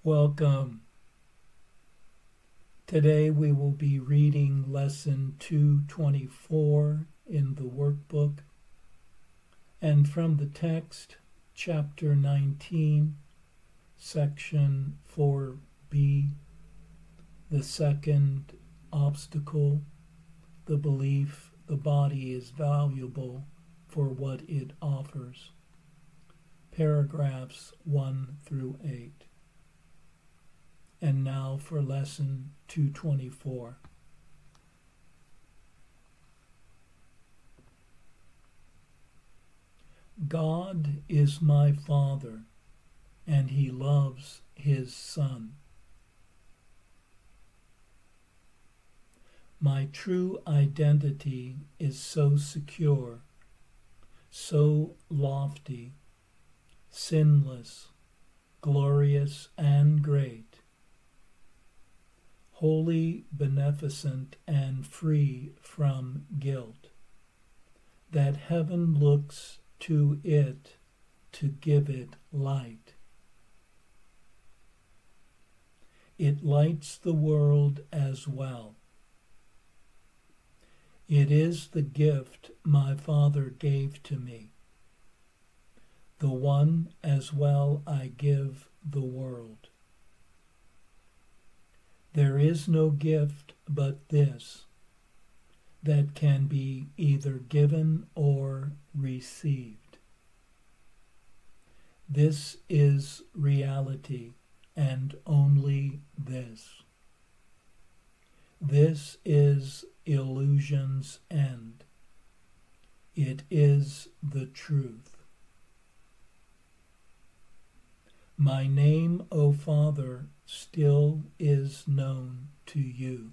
Welcome. Today we will be reading Lesson 224 in the workbook, and from the text, Chapter 19, Section 4b, the second obstacle, the belief the body is valuable for what it offers. Paragraphs 1 through 8. And now for Lesson 224. God is my Father, and He loves His Son. My true identity is so secure, so lofty, sinless, glorious, and great, holy, beneficent, and free from guilt, that heaven looks to it to give it light. It lights the world as well. It is the gift my Father gave to me, the one as well I give the world. There is no gift but this, that can be either given or received. This is reality, and only this. This is illusion's end. It is the truth. My name, O Father, still is known to you.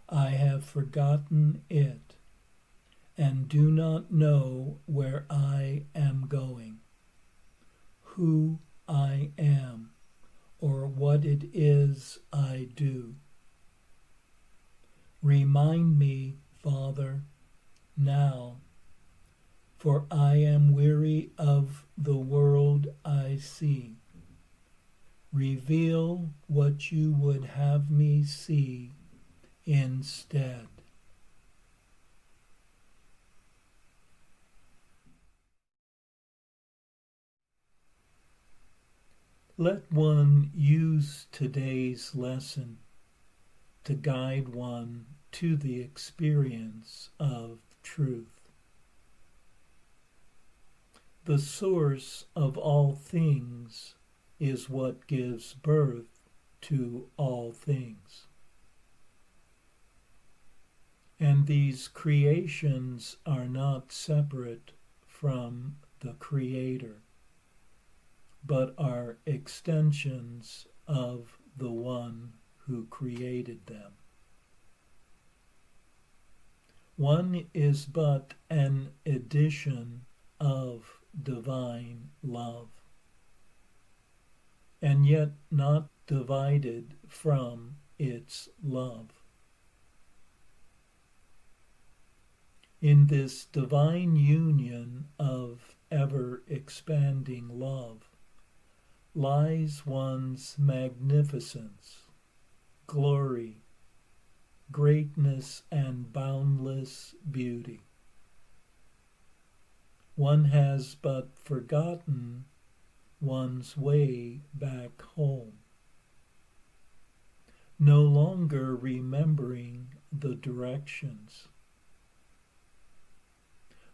I have forgotten it, and do not know where I am going, who I am, or what it is I do. Remind me, Father, now, for I am weary of the world I see. Reveal what you would have me see instead. Let one use today's lesson to guide one to the experience of truth. The source of all things is what gives birth to all things. And these creations are not separate from the Creator, but are extensions of the one who created them. One is but an addition of divine love, and yet not divided from its love. In this divine union of ever-expanding love lies one's magnificence, glory, greatness, and boundless beauty. One has but forgotten one's way back home, no longer remembering the directions,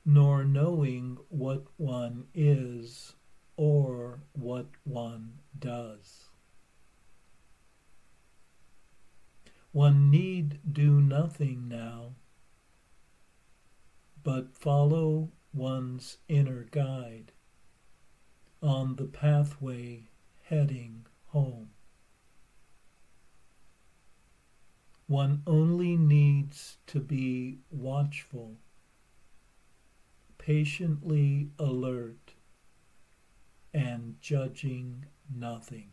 nor knowing what one is or what one does. One need do nothing now, but follow one's inner guide on the pathway heading home. One only needs to be watchful, patiently alert, and judging nothing.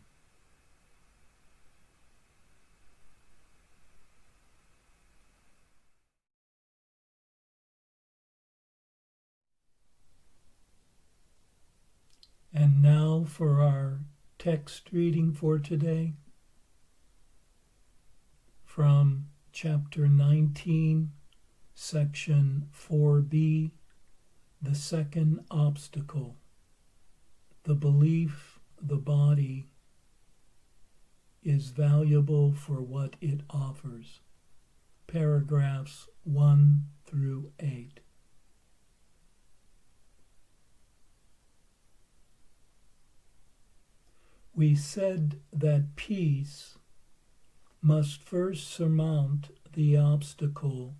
And now for our Text reading for today from chapter 19, section 4b, the second obstacle, the belief the body is valuable for what it offers. Paragraphs 1 through 8. We said that peace must first surmount the obstacle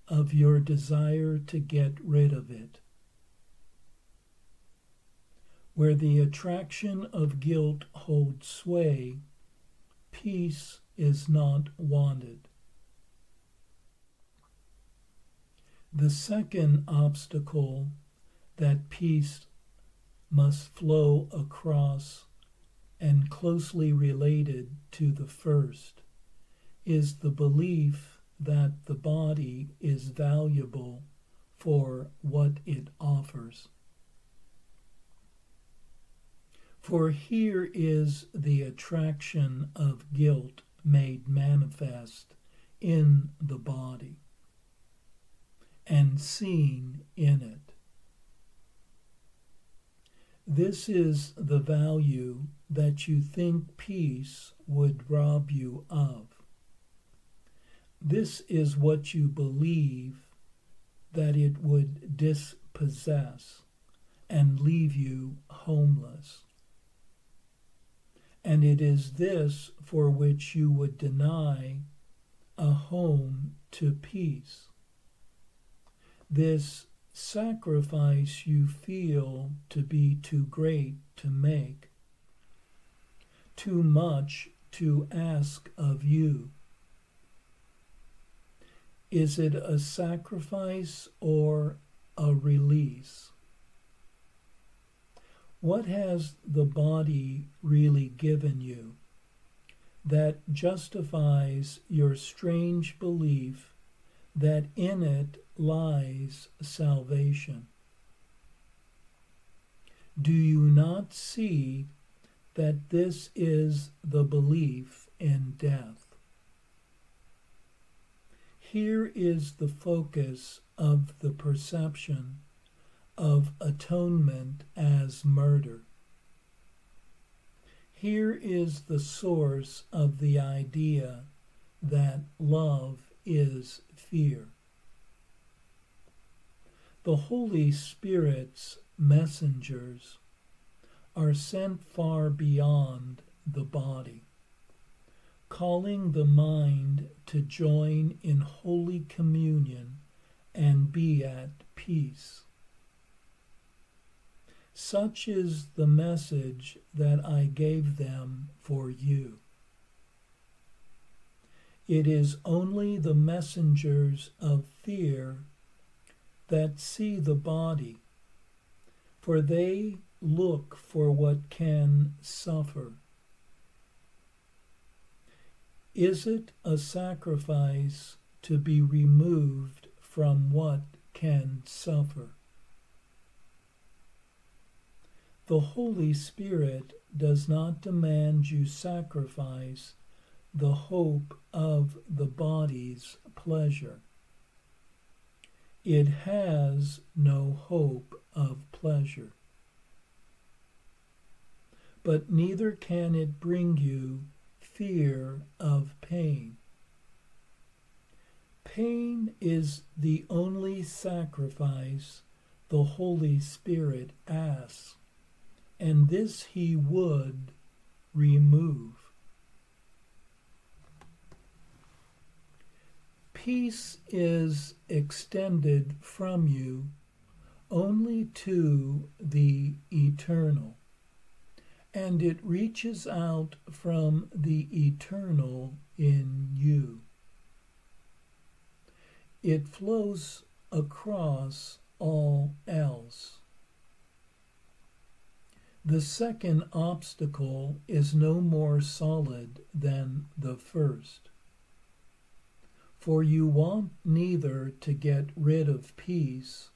of your desire to get rid of it. Where the attraction of guilt holds sway, peace is not wanted. The second obstacle that peace must flow across, and closely related to the first, is the belief that the body is valuable for what it offers. For here is the attraction of guilt made manifest in the body and seen in it. This is the value that you think peace would rob you of. This is what you believe that it would dispossess and leave you homeless. And it is this for which you would deny a home to peace. This sacrifice you feel to be too great to make, too much to ask of you. Is it a sacrifice or a release? What has the body really given you that justifies your strange belief that in it lies salvation? Do you not see that this is the belief in death? Here is the focus of the perception of atonement as murder. Here is the source of the idea that love is fear. The Holy Spirit's messengers are sent far beyond the body, calling the mind to join in holy communion and be at peace. Such is the message that I gave them for you. It is only the messengers of fear that see the body, for they look for what can suffer. Is it a sacrifice to be removed from what can suffer? The Holy Spirit does not demand you sacrifice the hope of the body's pleasure. It has no hope of pleasure. But neither can it bring you fear of pain. Pain is the only sacrifice the Holy Spirit asks, and this He would remove. Peace is extended from you only to the eternal, and it reaches out from the eternal in you. It flows across all else. The second obstacle is no more solid than the first. For you want neither to get rid of peace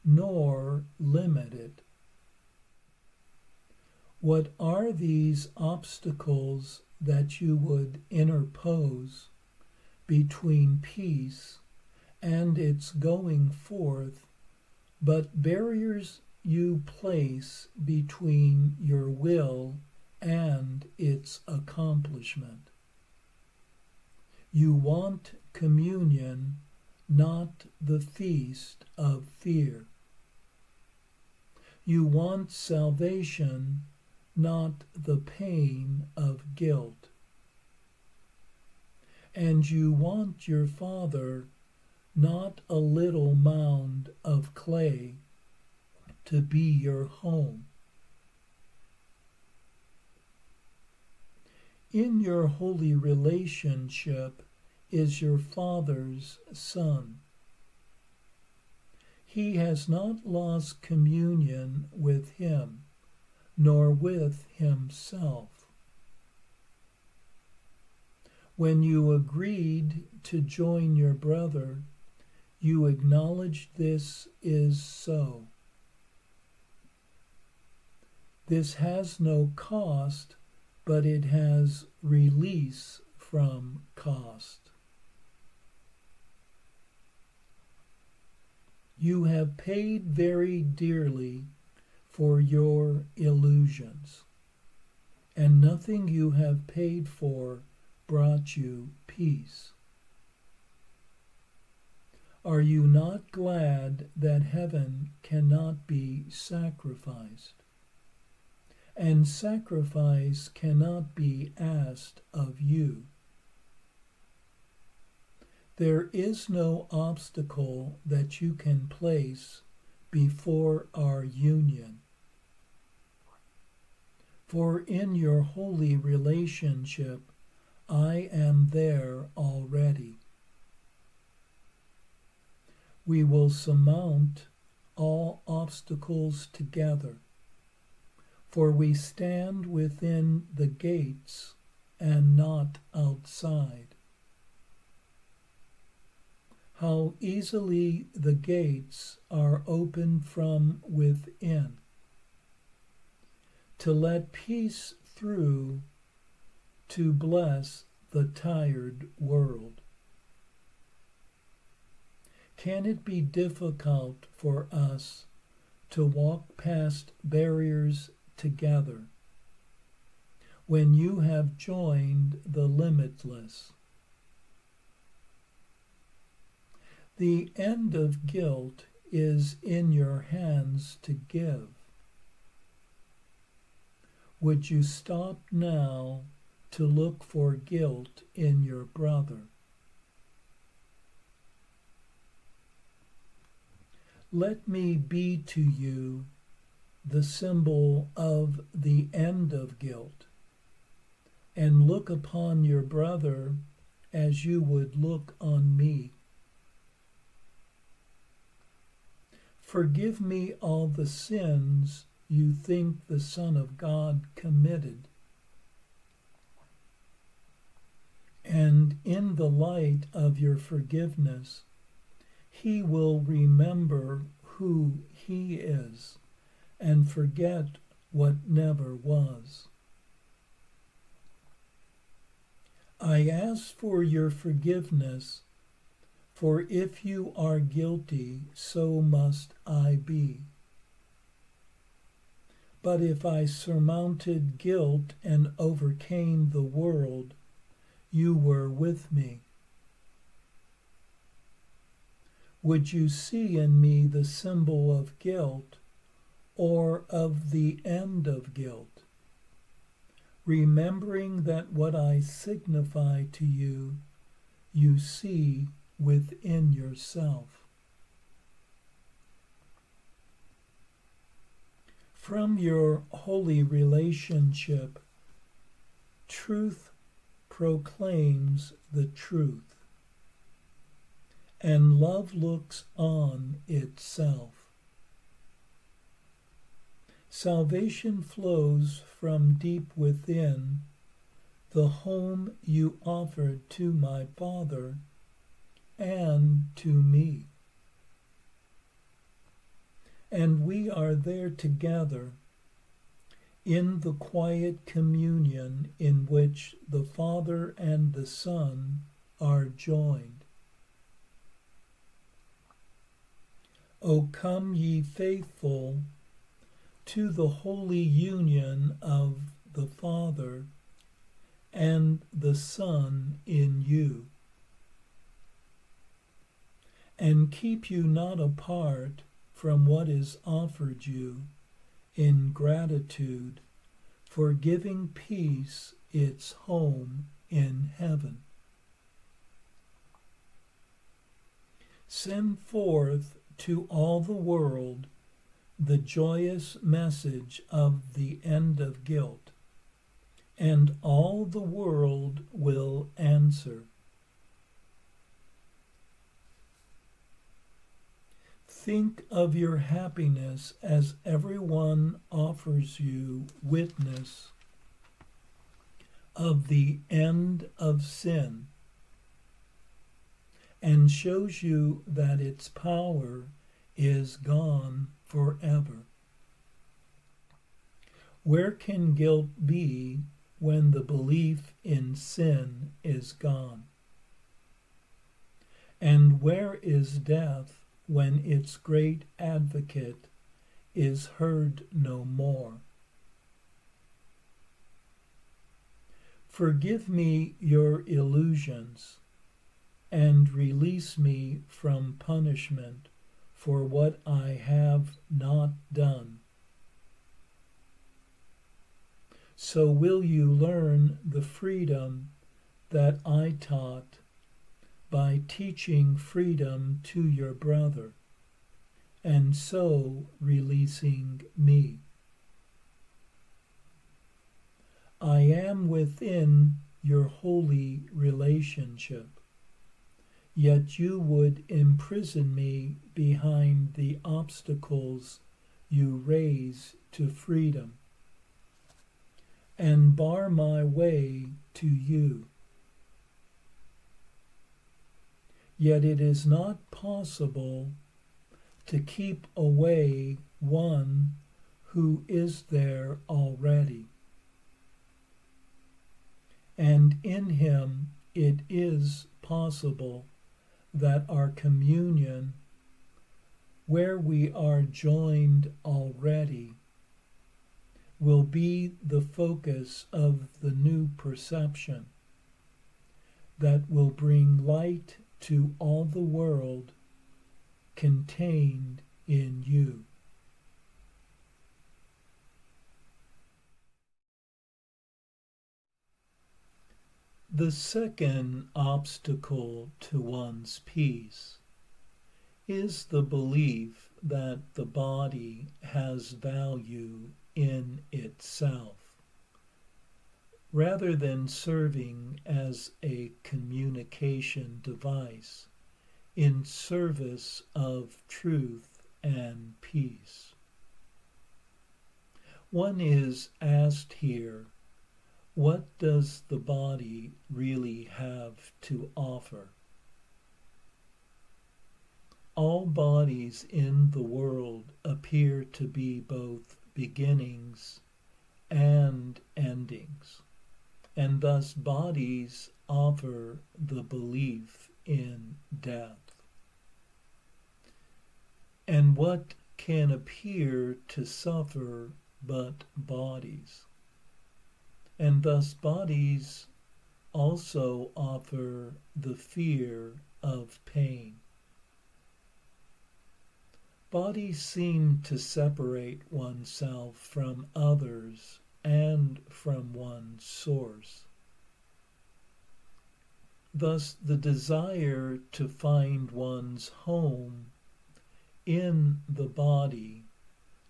nor limit it. What are these obstacles that you would interpose between peace and its going forth, but barriers you place between your will and its accomplishment? You want communion, not the feast of fear. You want salvation, not the pain of guilt. And you want your Father, not a little mound of clay, to be your home. In your holy relationship is your Father's Son. He has not lost communion with him, nor with himself. When you agreed to join your brother, you acknowledged this is so. This has no cost, but it has release from cost. You have paid very dearly for your illusions, and nothing you have paid for brought you peace. Are you not glad that heaven cannot be sacrificed, and sacrifice cannot be asked of you? There is no obstacle that you can place before our union. For in your holy relationship, I am there already. We will surmount all obstacles together, for we stand within the gates and not outside. How easily the gates are opened from within, to let peace through, to bless the tired world. Can it be difficult for us to walk past barriers together when you have joined the limitless? The end of guilt is in your hands to give. Would you stop now to look for guilt in your brother? Let me be to you the symbol of the end of guilt, and look upon your brother as you would look on me. Forgive me all the sins you think the Son of God committed, and in the light of your forgiveness, he will remember who he is and forget what never was. I ask for your forgiveness, for if you are guilty, so must I be. But if I surmounted guilt and overcame the world, you were with me. Would you see in me the symbol of guilt or of the end of guilt, remembering that what I signify to you, you see within yourself? From your holy relationship, truth proclaims the truth, and love looks on itself. Salvation flows from deep within, the home you offered to my Father and to me. And we are there together in the quiet communion in which the Father and the Son are joined. O come ye faithful to the holy union of the Father and the Son in you, and keep you not apart from what is offered you in gratitude for giving peace its home in heaven. Send forth to all the world the joyous message of the end of guilt, and all the world will answer. Think of your happiness as everyone offers you witness of the end of sin and shows you that its power is gone forever. Where can guilt be when the belief in sin is gone? And where is death when its great advocate is heard no more? Forgive me your illusions and release me from punishment for what I have not done. So will you learn the freedom that I taught by teaching freedom to your brother, and so releasing me. I am within your holy relationship, yet you would imprison me behind the obstacles you raise to freedom, and bar my way to you. Yet it is not possible to keep away one who is there already. And in him it is possible that our communion, where we are joined already, will be the focus of the new perception that will bring light to all the world contained in you. The second obstacle to one's peace is the belief that the body has value in itself, rather than serving as a communication device in service of truth and peace. One is asked here, what does the body really have to offer? All bodies in the world appear to be both beginnings and endings, and thus bodies offer the belief in death. And what can appear to suffer but bodies? And thus bodies also offer the fear of pain. Bodies seem to separate oneself from others and from one's source. Thus, the desire to find one's home in the body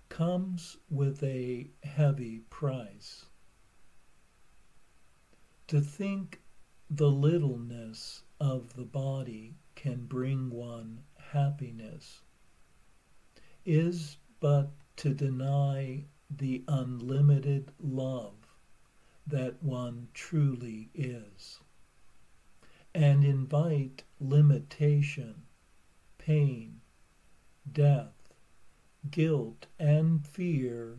comes with a heavy price. To think the littleness of the body can bring one happiness is but to deny the unlimited love that one truly is, and invite limitation, pain, death, guilt, and fear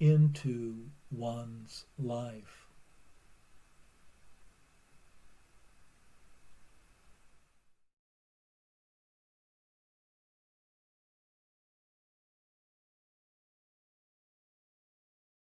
into one's life.